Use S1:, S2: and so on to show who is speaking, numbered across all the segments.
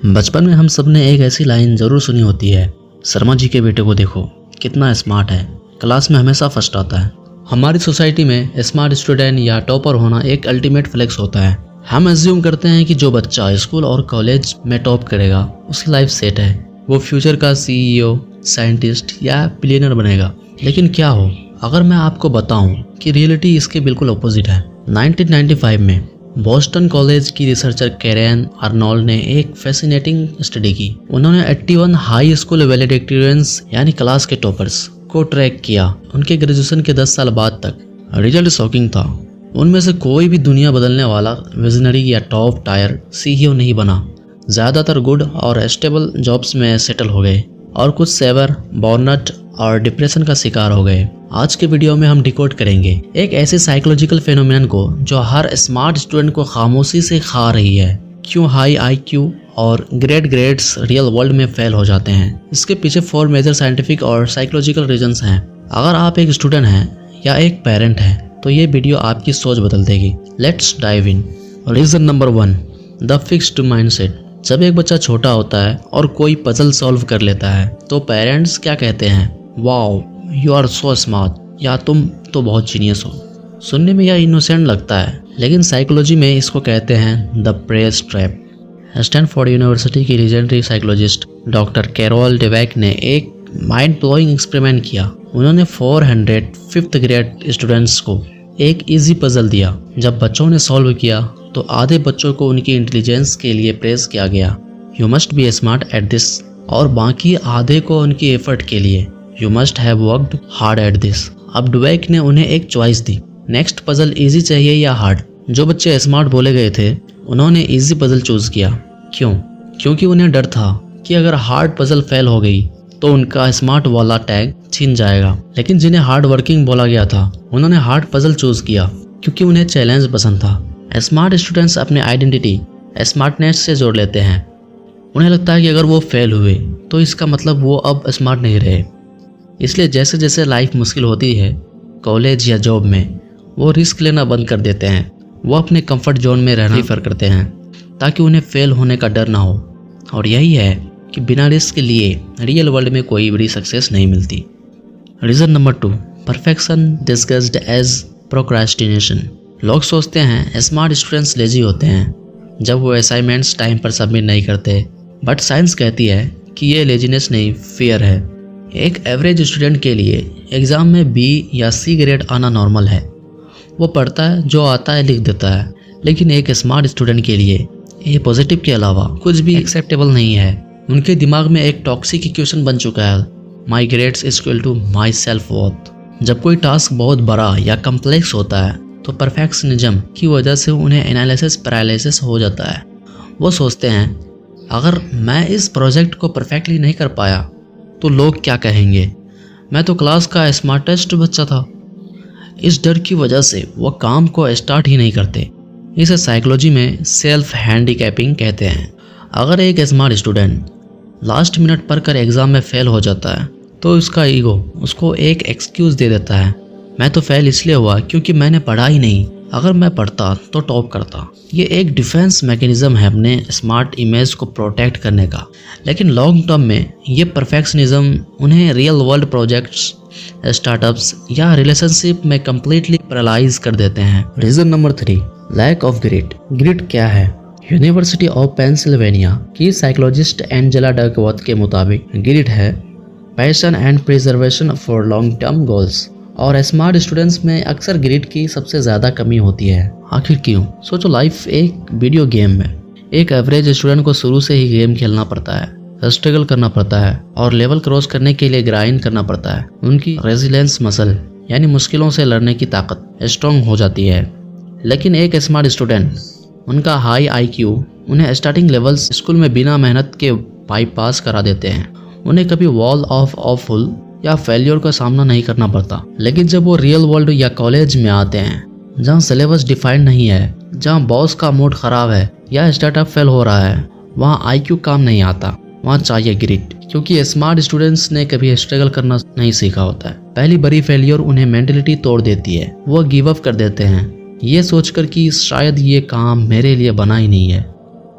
S1: बचपन में हम सब ने एक ऐसी लाइन जरूर सुनी होती है, शर्मा जी के बेटे को देखो कितना स्मार्ट है, क्लास में हमेशा फर्स्ट आता है। हमारी सोसाइटी में स्मार्ट स्टूडेंट या टॉपर होना एक अल्टीमेट फ्लेक्स होता है। हम एज्यूम करते हैं कि जो बच्चा स्कूल और कॉलेज में टॉप करेगा उसकी लाइफ सेट है, वो फ्यूचर का CEO, साइंटिस्ट या बिलियनर बनेगा। लेकिन क्या हो अगर मैं आपको बताऊं कि रियलिटी इसके बिल्कुल अपोजिट है। 1995 में बोस्टन कॉलेज की रिसर्चर कैरेन आर्नोल्ड ने एक फैसिनेटिंग स्टडी की। उन्होंने 81 हाई स्कूल वैलेडिक्टोरियंस यानी क्लास के टॉपर्स को ट्रैक किया। उनके ग्रेजुएशन के 10 साल बाद तक रिजल्ट शॉकिंग था। उनमें से कोई भी दुनिया बदलने वाला विजनरी या टॉप टायर CEO नहीं बना। ज़्यादातर गुड और स्टेबल जॉब्स में सेटल हो गए और कुछ सेवर, बर्नआउट और डिप्रेशन का शिकार हो गए। आज के वीडियो में हम डिकोड करेंगे एक ऐसे साइकोलॉजिकल फेनोमेनन को जो हर स्मार्ट स्टूडेंट को खामोशी से खा रही है। क्यों हाई IQ और ग्रेट ग्रेड्स रियल वर्ल्ड में फेल हो जाते हैं। इसके पीछे 4 मेजर साइंटिफिक और साइकोलॉजिकल रीजंस हैं। अगर आप एक स्टूडेंट हैं या एक पेरेंट हैं तो ये वीडियो आपकी सोच बदल देगी। Let's dive in. Reason number 1, the fixed mindset. जब एक बच्चा छोटा होता है और कोई पजल सॉल्व कर लेता है तो पेरेंट्स क्या कहते हैं, wow you are so smart, या तुम तो बहुत जीनियस हो। सुनने में यह इनोसेंट लगता है, लेकिन साइकोलॉजी में इसको कहते हैं the praise trap. Stanford university की लीजेंडरी साइकोलॉजिस्ट डॉक्टर कैरोल डेवेक ने एक माइंड ब्लोइंग एक्सपेरिमेंट किया। उन्होंने 400 5th ग्रेड स्टूडेंट्स को एक इजी पजल दिया। जब बच्चों ने सॉल्व किया तो आधे बच्चों को उनकी इंटेलिजेंस के लिए प्रेज किया गया, you must be smart at this, और बाकी आधे को उनकी एफर्ट के लिए, you must have worked hard at this. अब डुवेक ने उन्हें एक चॉइस दी, नेक्स्ट पजल इजी चाहिए या हार्ड। जो बच्चे स्मार्ट बोले गए थे उन्होंने इजी पजल चूज किया। क्यों? क्योंकि उन्हें डर था कि अगर हार्ड पजल फेल हो गई तो उनका स्मार्ट वाला टैग छिन जाएगा। लेकिन जिन्हें हार्ड वर्किंग बोला गया था उन्होंने हार्ड पजल चूज किया क्योंकि उन्हें चैलेंज पसंद था। स्मार्ट स्टूडेंट्स अपने आइडेंटिटी स्मार्टनेस से जोड़ लेते हैं। उन्हें लगता है कि अगर वो फेल हुए तो इसका मतलब वो अब स्मार्ट नहीं रहे। इसलिए जैसे जैसे लाइफ मुश्किल होती है कॉलेज या जॉब में, वो रिस्क लेना बंद कर देते हैं। वो अपने कंफर्ट जोन में रहना प्रेफर करते हैं ताकि उन्हें फेल होने का डर ना हो। और यही है कि बिना रिस्क के लिए रियल वर्ल्ड में कोई बड़ी सक्सेस नहीं मिलती। Reason number 2, perfection disguised as procrastination. लोग सोचते हैं स्मार्ट स्टूडेंट्स लेजी होते हैं जब वो असाइनमेंट्स टाइम पर सबमिट नहीं करते, बट साइंस कहती है कि ये लेजीनेस नहीं, फियर है। एक एवरेज स्टूडेंट के लिए एग्ज़ाम में B या C ग्रेड आना नॉर्मल है। वो पढ़ता है, जो आता है लिख देता है। लेकिन एक स्मार्ट स्टूडेंट के लिए ये पॉजिटिव के अलावा कुछ भी एक्सेप्टेबल नहीं है। उनके दिमाग में एक टॉक्सिक इक्वेशन बन चुका है, my grades equal to my self worth. जब कोई टास्क बहुत बड़ा या कम्प्लेक्स होता है तो परफेक्शनिज्म की वजह से उन्हें एनालिसिस पैरालिसिस हो जाता है। वो सोचते हैं अगर मैं इस प्रोजेक्ट को परफेक्टली नहीं कर पाया तो लोग क्या कहेंगे, मैं तो क्लास का स्मार्टेस्ट बच्चा था। इस डर की वजह से वो काम को स्टार्ट ही नहीं करते। इसे साइकोलॉजी में सेल्फ हैंडीकैपिंग कहते हैं। अगर एक स्मार्ट स्टूडेंट लास्ट मिनट पढ़कर एग्ज़ाम में फेल हो जाता है तो उसका ईगो उसको एक एक्सक्यूज़ दे देता है, मैं तो फेल इसलिए हुआ क्योंकि मैंने पढ़ा ही नहीं, अगर मैं पढ़ता तो टॉप करता। ये एक डिफेंस मैकेनिज्म है अपने स्मार्ट इमेज को प्रोटेक्ट करने का। लेकिन लॉन्ग टर्म में ये परफेक्शनिज्म उन्हें रियल वर्ल्ड प्रोजेक्ट्स, स्टार्टअप्स या रिलेशनशिप में कम्प्लीटली पैरालाइज कर देते हैं। Reason number 3, lack of grit. Grit क्या है? यूनिवर्सिटी ऑफ पेंसिल्वेनिया की साइकोलॉजिस्ट एंजेला डकवर्थ के मुताबिक ग्रिट है passion and preservation for long term goals. और स्मार्ट स्टूडेंट्स में अक्सर ग्रिट की सबसे ज़्यादा कमी होती है। आखिर क्यों? सोचो, लाइफ एक वीडियो गेम है। एक एवरेज स्टूडेंट को शुरू से ही गेम खेलना पड़ता है, स्ट्रगल करना पड़ता है और लेवल क्रॉस करने के लिए ग्राइंड करना पड़ता है। उनकी रेजिलेंस मसल यानी मुश्किलों से लड़ने की ताकत स्ट्रॉन्ग हो जाती है। लेकिन एक स्मार्ट स्टूडेंट, उनका हाई IQ उन्हें स्टार्टिंग लेवल्स स्कूल में बिना मेहनत के बाईपास करा देते हैं। उन्हें कभी वॉल ऑफ ऑफुल या फेलियर का सामना नहीं करना पड़ता। लेकिन जब वो रियल वर्ल्ड या कॉलेज में आते हैं जहाँ सिलेबस डिफाइंड नहीं है, जहाँ बॉस का मूड खराब है या स्टार्टअप फेल हो रहा है, वहाँ IQ काम नहीं आता, वहाँ चाहिए ग्रिट। क्योंकि स्मार्ट स्टूडेंट्स ने कभी स्ट्रगल करना नहीं सीखा होता है। पहली बड़ी फेलियर उन्हें मेंटलिटी तोड़ देती है। वो गिव अप कर देते हैं ये सोचकर कि शायद ये काम मेरे लिए बना ही नहीं है।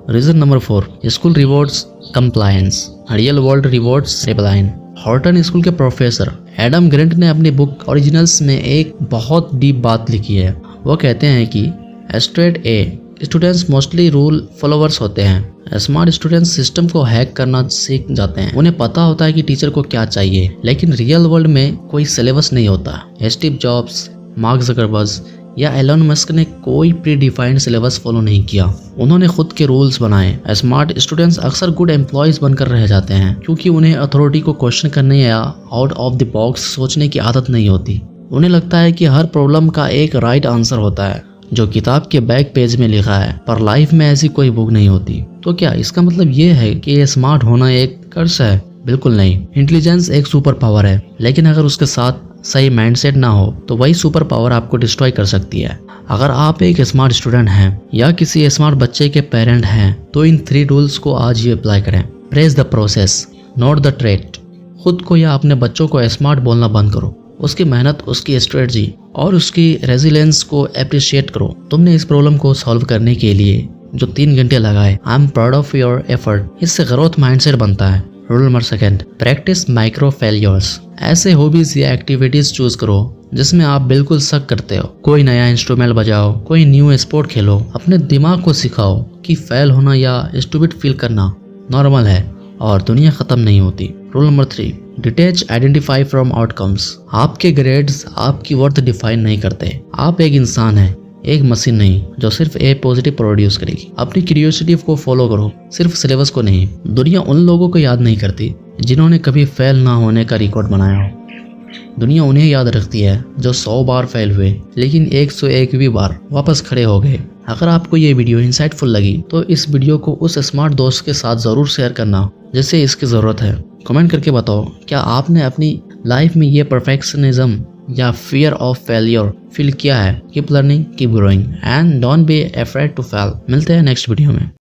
S1: Reason number 4, school rewards compliance, real world rewards rebellion. Wharton school के प्रोफेसर एडम ग्रेंट ने अपनी बुक ओरिजिनल्स में एक बहुत डीप बात लिखी है। वो कहते हैं कि straight A students mostly rule followers होते हैं। स्मार्ट स्टूडेंट्स सिस्टम को हैक करना सीख जाते हैं। उन्हें पता होता है कि टीचर को क्या चाहिए, लेकिन रियल वर्ल्ड में कोई सिलेबस नहीं होता। स्टीव जॉब्स, मार्क ज़करबर्ग या एलन मस्क ने कोई प्री डिफाइंड सिलेबस फॉलो नहीं किया। उन्होंने खुद के रूल्स बनाए। स्मार्ट स्टूडेंट्स अक्सर गुड एम्प्लॉयज बनकर रह जाते हैं क्योंकि उन्हें अथॉरिटी को क्वेश्चन करने या आउट ऑफ द बॉक्स सोचने की आदत नहीं होती। उन्हें लगता है कि हर प्रॉब्लम का एक राइट आंसर होता है जो किताब के बैक पेज में लिखा है, पर लाइफ में ऐसी कोई बुक नहीं होती। तो क्या इसका मतलब ये है कि ये स्मार्ट होना एक कर्स है? बिल्कुल नहीं। इंटेलिजेंस एक सुपर पावर है, लेकिन अगर उसके साथ सही माइंडसेट ना हो तो वही सुपर पावर आपको डिस्ट्रॉय कर सकती है। अगर आप एक स्मार्ट स्टूडेंट हैं या किसी स्मार्ट बच्चे के पेरेंट हैं तो इन 3 रूल्स को आज ही अप्लाई करें। Praise the process, not the trait. खुद को या अपने बच्चों को स्मार्ट बोलना बंद करो। उसकी मेहनत, उसकी स्ट्रेटजी और उसकी रेजिलेंस को अप्रिशिएट करो। तुमने इस प्रॉब्लम को सॉल्व करने के लिए जो 3 घंटे लगाए, I am proud of your effort. इससे ग्रोथ माइंडसेट बनता है। Rule number 2, practice micro failures. ऐसे हॉबीज या एक्टिविटीज चूज करो जिसमें आप बिल्कुल शक करते हो। कोई नया इंस्ट्रूमेंट बजाओ, कोई न्यू स्पोर्ट खेलो। अपने दिमाग को सिखाओ कि फेल होना या स्टूपिड फील करना नॉर्मल है और दुनिया खत्म नहीं होती। Rule number 3, detach identify from outcomes. आपके ग्रेड्स आपकी वर्थ डिफाइन नहीं करते। आप एक इंसान हैं, एक मशीन नहीं जो सिर्फ ए पॉजिटिव प्रोड्यूस करेगी। अपनी क्यूरियोसिटी को फॉलो करो, सिर्फ सिलेबस को नहीं। दुनिया उन लोगों को याद नहीं करती जिन्होंने कभी फेल ना होने का रिकॉर्ड बनाया हो। दुनिया उन्हें याद रखती है जो 100 बार फेल हुए लेकिन 101वीं बार वापस खड़े हो गए। अगर आपको ये वीडियो इंसाइटफुल लगी तो इस वीडियो को उस स्मार्ट दोस्त के साथ ज़रूर शेयर करना जिसे इसकी ज़रूरत है। कमेंट करके बताओ, क्या आपने अपनी लाइफ में ये परफेक्शनिज्म या फियर ऑफ फेलियर फील किया है? Keep learning, keep growing and don't be afraid to fail. मिलते हैं नेक्स्ट वीडियो में।